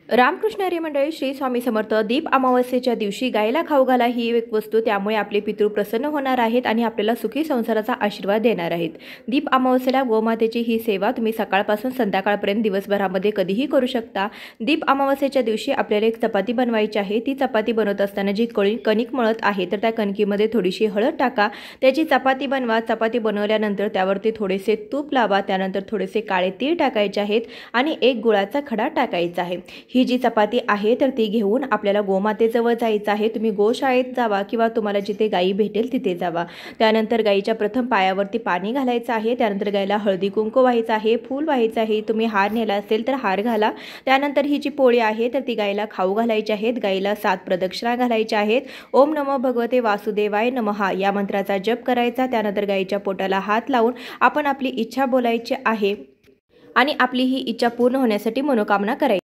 रामकृष्ण हरी मंडळी, श्री स्वामी समर्थ. दीप अमावस्येच्या दिवशी गायला खाऊ घाला ही एक वस्तू, त्यामुळे आपले पितृ प्रसन्न होणार आहेत आणि आपल्याला सुखी संसाराचा आशीर्वाद देणार आहेत. दीप अमावस्येला गोमातेची ही सेवा तुम्ही सकाळपासून संध्याकाळपर्यंत दिवसभरामध्ये कधीही करू शकता. दीप अमावस्येच्या दिवशी आपल्याला एक चपाती बनवायची आहे. ती चपाती बनवत असताना जी कणिक मळत आहे तर त्या कणकीमध्ये थोडीशी हळद टाका, त्याची चपाती बनवा. चपाती बनवल्यानंतर त्यावरती थोडेसे तूप लावा, त्यानंतर थोडेसे काळे तीळ टाकायचे आहेत आणि एक गुळाचा खडा टाकायचा आहे. ही जी चपाती आहे तर ती घेऊन आपल्याला गोमातेजवळ जायचं आहे. तुम्ही गोशाळेत जावा किंवा तुम्हाला जिथे गायी भेटेल तिथे जावा. त्यानंतर गायीच्या प्रथम पायावरती पाणी घालायचं आहे. त्यानंतर गायीला हळदी कुंकू व्हायचं आहे, फूल व्हायचं आहे. तुम्ही हार नेला असेल तर हार घाला. त्यानंतर ही जी पोळी आहे तर ती गायीला खाऊ घालायची आहेत. गायीला 7 प्रदक्षिणा घालायच्या आहेत. ओम नमो भगवते वासुदेवाय नमः या मंत्राचा जप करायचा. त्यानंतर गायीच्या पोटाला हात लावून आपण आपली इच्छा बोलायची आहे आणि आपली ही इच्छा पूर्ण होण्यासाठी मनोकामना करायची.